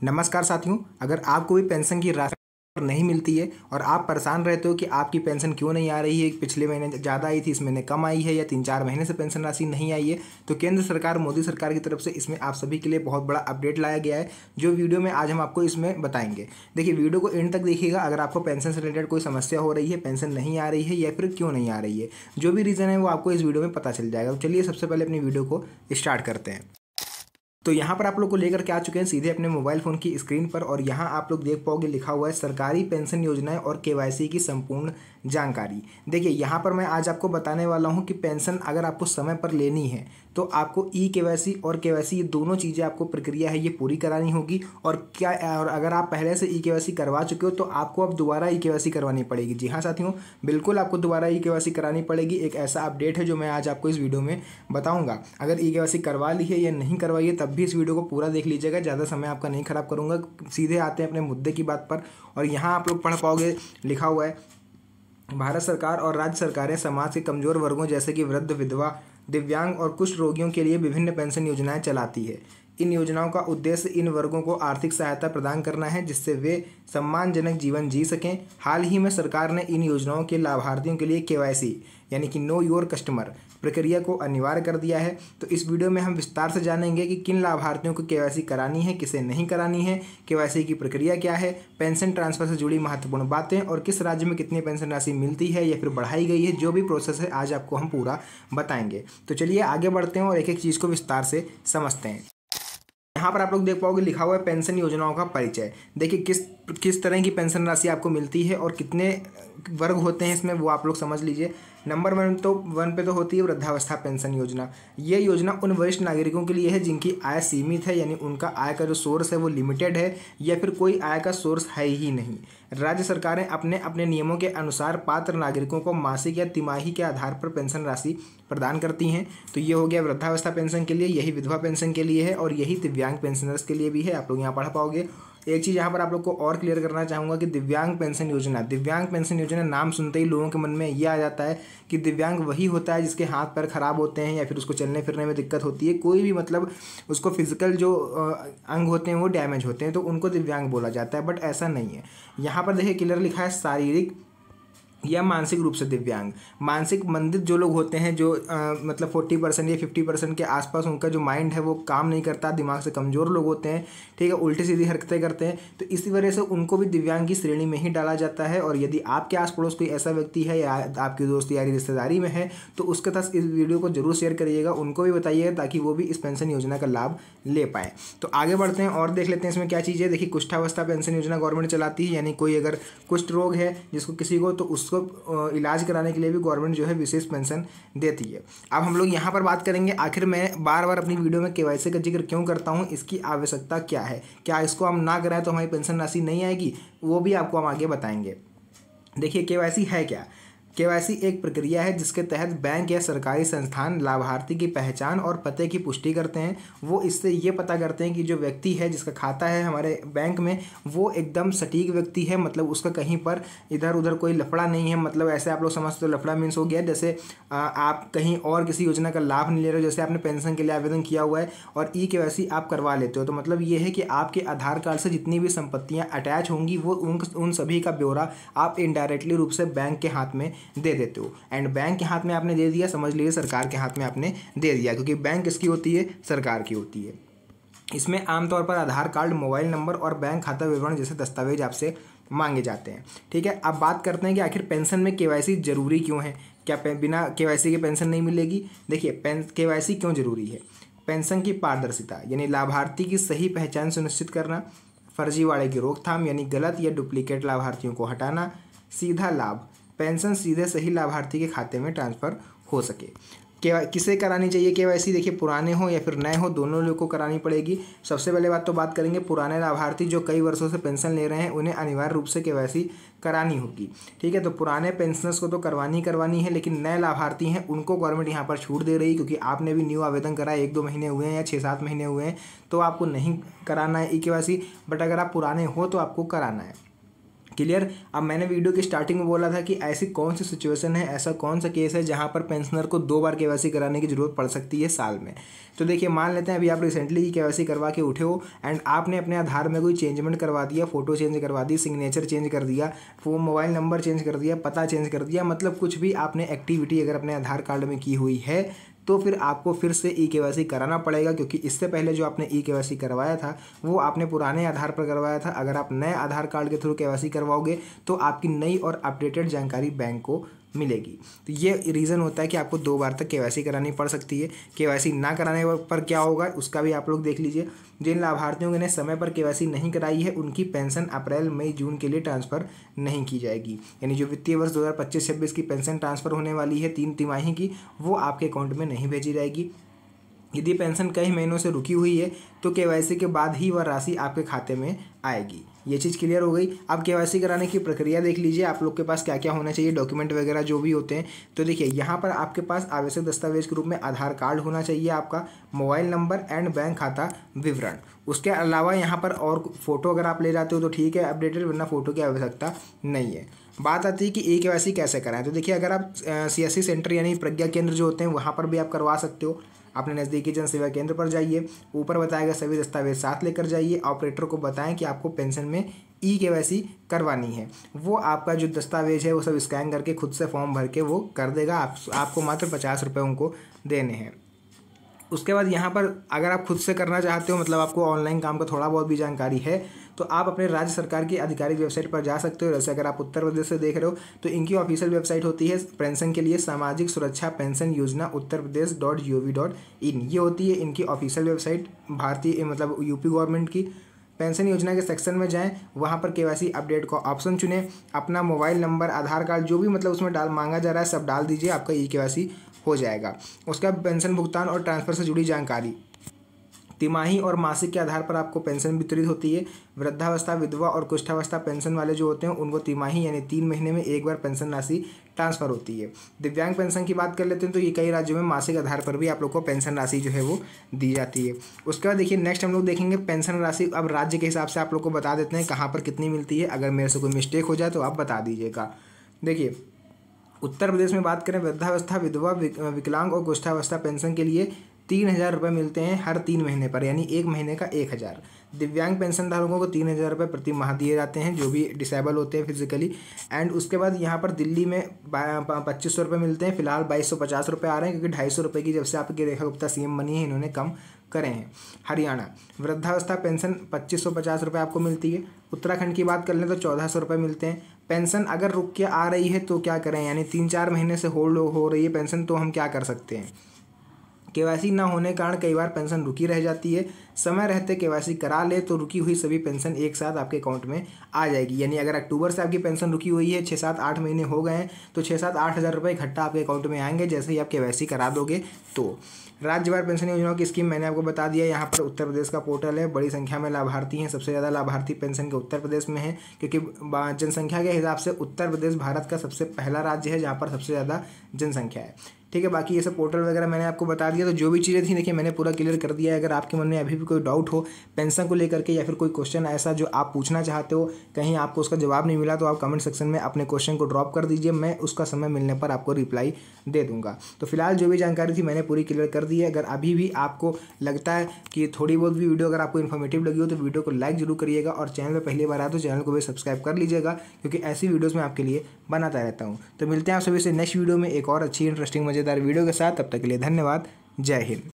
नमस्कार साथियों, अगर आपको भी पेंशन की राशि नहीं मिलती है और आप परेशान रहते हो कि आपकी पेंशन क्यों नहीं आ रही है, पिछले महीने ज़्यादा आई थी, इस महीने कम आई है या 3-4 महीने से पेंशन राशि नहीं आई है, तो केंद्र सरकार मोदी सरकार की तरफ से इसमें आप सभी के लिए बहुत बड़ा अपडेट लाया गया है, जो वीडियो में आज हम आपको इसमें बताएंगे। देखिए, वीडियो को एंड तक देखिएगा। अगर आपको पेंशन से रिलेटेड कोई समस्या हो रही है, पेंशन नहीं आ रही है या फिर क्यों नहीं आ रही है, जो भी रीज़न है वो आपको इस वीडियो में पता चल जाएगा। तो चलिए सबसे पहले अपनी वीडियो को स्टार्ट करते हैं। तो यहाँ पर आप लोग को लेकर के आ चुके हैं सीधे अपने मोबाइल फ़ोन की स्क्रीन पर, और यहाँ आप लोग देख पाओगे लिखा हुआ है सरकारी पेंशन योजनाएं और केवाईसी की संपूर्ण जानकारी। देखिए, यहाँ पर मैं आज आपको बताने वाला हूँ कि पेंशन अगर आपको समय पर लेनी है तो आपको ई केवाईसी और केवाईसी, ये दोनों चीज़ें आपको प्रक्रिया है ये पूरी करानी होगी। और अगर आप पहले से ई केवाईसी करवा चुके हो तो आपको अब दोबारा ई केवाईसी करवानी पड़ेगी। जी हाँ साथियों, बिल्कुल आपको दोबारा ई केवाईसी करानी पड़ेगी। एक ऐसा अपडेट है जो मैं आज आपको इस वीडियो में बताऊँगा। अगर ई केवाईसी करवा ली है या नहीं करवाई है, तब भी इस वीडियो को पूरा देख लीजिएगा, ज़्यादा समय आपका नहीं खराब करूँगा। सीधे आते हैं अपने मुद्दे की बात पर, और यहाँ आप लोग पढ़ पाओगे लिखा हुआ है भारत सरकार और राज्य सरकारें समाज के कमजोर वर्गों जैसे कि वृद्ध, विधवा, दिव्यांग और कुष्ठ रोगियों के लिए विभिन्न पेंशन योजनाएं चलाती है। इन योजनाओं का उद्देश्य इन वर्गों को आर्थिक सहायता प्रदान करना है जिससे वे सम्मानजनक जीवन जी सकें। हाल ही में सरकार ने इन योजनाओं के लाभार्थियों के लिए केवाईसी यानी कि नो योर कस्टमर प्रक्रिया को अनिवार्य कर दिया है। तो इस वीडियो में हम विस्तार से जानेंगे कि किन लाभार्थियों को केवाईसी करानी है, किसे नहीं करानी है, केवाईसी की प्रक्रिया क्या है, पेंशन ट्रांसफर से जुड़ी महत्वपूर्ण बातें, और किस राज्य में कितनी पेंशन राशि मिलती है या फिर बढ़ाई गई है। जो भी प्रोसेस है आज आपको हम पूरा बताएंगे। तो चलिए आगे बढ़ते हैं और एक एक चीज़ को विस्तार से समझते हैं। यहाँ पर आप लोग देख पाओगे लिखा हुआ है पेंशन योजनाओं का परिचय। देखिए, किस तरह की पेंशन राशि आपको मिलती है और कितने वर्ग होते हैं इसमें, वो आप लोग समझ लीजिए। नंबर वन पे तो होती है वृद्धावस्था पेंशन योजना। ये योजना उन वरिष्ठ नागरिकों के लिए है जिनकी आय सीमित है, यानी उनका आय का जो सोर्स है वो लिमिटेड है या फिर कोई आय का सोर्स है ही नहीं। राज्य सरकारें अपने अपने नियमों के अनुसार पात्र नागरिकों को मासिक या तिमाही के आधार पर पेंशन राशि प्रदान करती हैं। तो ये हो गया वृद्धावस्था पेंशन के लिए, यही विधवा पेंशन के लिए है और यही दिव्यांग पेंशनर्स के लिए भी है। आप लोग यहाँ पढ़ पाओगे। एक चीज़ यहाँ पर आप लोग को और क्लियर करना चाहूँगा कि दिव्यांग पेंशन योजना नाम सुनते ही लोगों के मन में ये आ जाता है कि दिव्यांग वही होता है जिसके हाथ पैर खराब होते हैं या फिर उसको चलने फिरने में दिक्कत होती है, कोई भी मतलब उसको फिजिकल जो अंग होते हैं वो डैमेज होते हैं, तो उनको दिव्यांग बोला जाता है। बट ऐसा नहीं है। यहाँ पर देखिए क्लियर लिखा है शारीरिक या मानसिक रूप से दिव्यांग। मानसिक मंदित जो लोग होते हैं, जो मतलब 40% या 50% के आसपास उनका जो माइंड है वो काम नहीं करता, दिमाग से कमज़ोर लोग होते हैं, ठीक है, उल्टी सीधी हरकतें करते हैं, तो इसी वजह से उनको भी दिव्यांग की श्रेणी में ही डाला जाता है। और यदि आपके आस पड़ोस कोई ऐसा व्यक्ति है या आपकी दोस्त यारी रिश्तेदारी में है तो उसके साथ इस वीडियो को जरूर शेयर करिएगा, उनको भी बताइएगा ताकि वो भी इस पेंशन योजना का लाभ ले पाएँ। तो आगे बढ़ते हैं और देख लेते हैं इसमें क्या चीज़ है। देखिए, कुष्ठावस्था पेंशन योजना गवर्नमेंट चलाती है, यानी कोई अगर कुष्ठ रोग है जिसको किसी को, तो उसको इलाज कराने के लिए भी गवर्नमेंट जो है विशेष पेंशन देती है। अब हम लोग यहाँ पर बात करेंगे, आखिर मैं बार बार अपनी वीडियो में केवाईसी का जिक्र क्यों करता हूँ, इसकी आवश्यकता क्या है, क्या इसको हम ना कराएं तो हमारी पेंशन राशि नहीं आएगी, वो भी आपको हम आगे बताएंगे। देखिए, केवाईसी है क्या। केवाईसी एक प्रक्रिया है जिसके तहत बैंक या सरकारी संस्थान लाभार्थी की पहचान और पते की पुष्टि करते हैं। वो इससे ये पता करते हैं कि जो व्यक्ति है जिसका खाता है हमारे बैंक में वो एकदम सटीक व्यक्ति है, मतलब उसका कहीं पर इधर उधर कोई लफड़ा नहीं है। मतलब ऐसे आप लोग समझते हो, लफड़ा मीन्स हो गया जैसे आप कहीं और किसी योजना का लाभ नहीं ले रहे हो, जैसे आपने पेंशन के लिए आवेदन किया हुआ है और ई केवाईसी आप करवा लेते हो, तो मतलब ये है कि आपके आधार कार्ड से जितनी भी संपत्तियाँ अटैच होंगी वो उन सभी का ब्यौरा आप इनडायरेक्टली रूप से बैंक के हाथ में दे देते हो। एंड बैंक के हाथ में आपने दे दिया, समझ लीजिए सरकार के हाथ में आपने दे दिया, क्योंकि बैंक किसकी होती है, सरकार की होती है। इसमें आमतौर पर आधार कार्ड, मोबाइल नंबर और बैंक खाता विवरण जैसे दस्तावेज आपसे मांगे जाते हैं, ठीक है। अब बात करते हैं कि आखिर पेंशन में केवाईसी जरूरी क्यों है, क्या बिना केवाईसी के पेंशन नहीं मिलेगी। देखिए, केवाईसी क्यों जरूरी है। पेंशन की पारदर्शिता यानी लाभार्थी की सही पहचान सुनिश्चित करना, फर्जीवाड़े की रोकथाम यानी गलत या डुप्लीकेट लाभार्थियों को हटाना, सीधा लाभ, पेंशन सीधे सही लाभार्थी के खाते में ट्रांसफ़र हो सके। किसे करानी चाहिए केवाईसी। देखिए, पुराने हो या फिर नए हो, दोनों लोगों को करानी पड़ेगी। सबसे पहले बात करेंगे पुराने लाभार्थी जो कई वर्षों से पेंशन ले रहे हैं, उन्हें अनिवार्य रूप से केवाईसी करानी होगी, ठीक है। तो पुराने पेंशनर्स को तो करवानी है, लेकिन नए लाभार्थी हैं उनको गवर्नमेंट यहाँ पर छूट दे रही है, क्योंकि आपने भी न्यू आवेदन करा है, 1-2 महीने हुए हैं या 6-7 महीने हुए हैं, तो आपको नहीं कराना है ई केवाईसी। बट अगर आप पुराने हो तो आपको कराना है, क्लियर। अब मैंने वीडियो की स्टार्टिंग में बोला था कि ऐसी कौन सी सिचुएशन है, ऐसा कौन सा केस है जहां पर पेंशनर को 2 बार केवाईसी कराने की जरूरत पड़ सकती है साल में। तो देखिए, मान लेते हैं अभी आप रिसेंटली केवाईसी करवा के उठे हो एंड आपने अपने आधार में कोई चेंजमेंट करवा दिया, फोटो चेंज करवा दी, सिग्नेचर चेंज कर दिया, वो मोबाइल नंबर चेंज कर दिया, पता चेंज कर दिया, मतलब कुछ भी आपने एक्टिविटी अगर अपने आधार कार्ड में की हुई है तो फिर आपको फिर से ई केवाईसी कराना पड़ेगा, क्योंकि इससे पहले जो आपने ई केवाईसी करवाया था वो आपने पुराने आधार पर करवाया था। अगर आप नए आधार कार्ड के थ्रू केवाईसी करवाओगे तो आपकी नई और अपडेटेड जानकारी बैंक को मिलेगी। तो ये रीज़न होता है कि आपको 2 बार तक केवाईसी करानी पड़ सकती है। केवाईसी ना कराने पर क्या होगा उसका भी आप लोग देख लीजिए। जिन लाभार्थियों ने समय पर केवाईसी नहीं कराई है उनकी पेंशन अप्रैल मई जून के लिए ट्रांसफ़र नहीं की जाएगी। यानी जो वित्तीय वर्ष 2025-26 की पेंशन ट्रांसफ़र होने वाली है 3 तिमाही की, वो आपके अकाउंट में नहीं भेजी जाएगी। यदि पेंशन कई महीनों से रुकी हुई है तो केवाईसी के बाद ही वह राशि आपके खाते में आएगी। ये चीज़ क्लियर हो गई। अब केवाईसी कराने की प्रक्रिया देख लीजिए, आप लोग के पास क्या क्या होना चाहिए, डॉक्यूमेंट वगैरह जो भी होते हैं। तो देखिए, यहाँ पर आपके पास आवश्यक दस्तावेज के रूप में आधार कार्ड होना चाहिए, आपका मोबाइल नंबर एंड बैंक खाता विवरण। उसके अलावा यहाँ पर और फोटो अगर आप ले जाते हो तो ठीक है अपडेटेड, वरना फोटो की आवश्यकता नहीं है। बात आती है कि ई केवाईसी कैसे कराएं। तो देखिए, अगर आप सीएससी सेंटर यानी प्रज्ञा केंद्र जो होते हैं वहाँ पर भी आप करवा सकते हो। अपने नज़दीकी जन सेवा केंद्र पर जाइए, ऊपर बताए गए सभी दस्तावेज साथ लेकर जाइए, ऑपरेटर को बताएं कि आपको पेंशन में ई केवाईसी करवानी है। वो आपका जो दस्तावेज है वो सब स्कैन करके खुद से फॉर्म भर के वो कर देगा। आपको मात्र 50 रुपये उनको देने हैं। उसके बाद यहाँ पर अगर आप खुद से करना चाहते हो, मतलब आपको ऑनलाइन काम का थोड़ा बहुत भी जानकारी है, तो आप अपने राज्य सरकार की आधिकारिक वेबसाइट पर जा सकते हो। जैसे अगर आप उत्तर प्रदेश से देख रहे हो तो इनकी ऑफिशियल वेबसाइट होती है पेंशन के लिए सामाजिक सुरक्षा पेंशन योजना उत्तर प्रदेश .gov.in। ये होती है इनकी ऑफिशियल वेबसाइट, भारतीय मतलब यूपी गवर्नमेंट की। पेंशन योजना के सेक्शन में जाएं, वहाँ पर केवाईसी अपडेट का ऑप्शन चुनें, अपना मोबाइल नंबर, आधार कार्ड जो भी मतलब उसमें मांगा जा रहा है सब डाल दीजिए, आपका ई केवाईसी हो जाएगा। उसका पेंशन भुगतान और ट्रांसफ़र से जुड़ी जानकारी, तिमाही और मासिक के आधार पर आपको पेंशन वितरित होती है। वृद्धावस्था, विधवा और कुष्ठावस्था पेंशन वाले जो होते हैं उनको तिमाही यानी 3 महीने में एक बार पेंशन राशि ट्रांसफ़र होती है। दिव्यांग पेंशन की बात कर लेते हैं तो ये कई राज्यों में मासिक आधार पर भी आप लोग को पेंशन राशि जो है वो दी जाती है। उसके बाद देखिए, नेक्स्ट हम लोग देखेंगे पेंशन राशि। अब राज्य के हिसाब से आप लोग को बता देते हैं कहाँ पर कितनी मिलती है। अगर मेरे से कोई मिस्टेक हो जाए तो आप बता दीजिएगा। देखिए, उत्तर प्रदेश में बात करें, वृद्धावस्था, विधवा, विकलांग और कुष्ठावस्था पेंशन के लिए 3,000 रुपये मिलते हैं हर 3 महीने पर, यानी 1 महीने का 1,000। दिव्यांग पेंशन धारकों को 3,000 रुपये प्रति माह दिए जाते हैं जो भी डिसेबल होते हैं फिजिकली। एंड उसके बाद यहाँ पर दिल्ली में 2,500 रुपये मिलते हैं, फिलहाल 2,250 रुपये आ रहे हैं, क्योंकि 250 रुपये की जब से आपकी रेखा गुप्ता सीएम बनी है इन्होंने कम करे हैं। हरियाणा वृद्धावस्था पेंशन 2,550 रुपये आपको मिलती है। उत्तराखंड की बात कर लें तो 1,400 रुपये मिलते हैं। पेंशन अगर रुक के आ रही है तो क्या करें, यानी 3-4 महीने से होल्ड हो रही है पेंशन, तो हम क्या कर सकते हैं। केवाईसी ना होने के कारण कई बार पेंशन रुकी रह जाती है। समय रहते केवाईसी करा ले तो रुकी हुई सभी पेंशन एक साथ आपके अकाउंट में आ जाएगी। यानी अगर अक्टूबर से आपकी पेंशन रुकी हुई है, 6-7-8 महीने हो गए हैं, तो 6-7-8 हज़ार रुपये इकट्ठा आपके अकाउंट में आएंगे जैसे ही आप केवाईसी करा दोगे। तो राज्यवार पेंशन योजनाओं की स्कीम मैंने आपको बता दिया। यहाँ पर उत्तर प्रदेश का पोर्टल है, बड़ी संख्या में लाभार्थी हैं, सबसे ज़्यादा लाभार्थी पेंशन के उत्तर प्रदेश में हैं, क्योंकि जनसंख्या के हिसाब से उत्तर प्रदेश भारत का सबसे पहला राज्य है जहाँ पर सबसे ज़्यादा जनसंख्या है। ठीक है, बाकी ये सब पोर्टल वगैरह मैंने आपको बता दिया। तो जो भी चीज़ें थी देखिए मैंने पूरा क्लियर कर दिया है। अगर आपके मन में अभी भी कोई डाउट हो पेंशन को लेकर के या फिर कोई क्वेश्चन ऐसा जो आप पूछना चाहते हो, कहीं आपको उसका जवाब नहीं मिला, तो आप कमेंट सेक्शन में अपने क्वेश्चन को ड्रॉप कर दीजिए, मैं उसका समय मिलने पर आपको रिप्लाई दे दूंगा। तो फिलहाल जो भी जानकारी थी मैंने पूरी क्लियर कर दी है। अगर अभी भी आपको लगता है कि थोड़ी बहुत भी वीडियो अगर आपको इन्फॉर्मेटिव लगी हो तो वीडियो को लाइक जरूर करिएगा, और चैनल पर पहली बार आए तो चैनल को भी सब्सक्राइब कर लीजिएगा, क्योंकि ऐसी वीडियोज़ मैं आपके लिए बनाता रहता हूँ। तो मिलते हैं आप सभी से नेक्स्ट वीडियो में एक और अच्छी इंटरेस्टिंग मज़ेदार वीडियो के साथ। तब तक के लिए धन्यवाद। जय हिंद।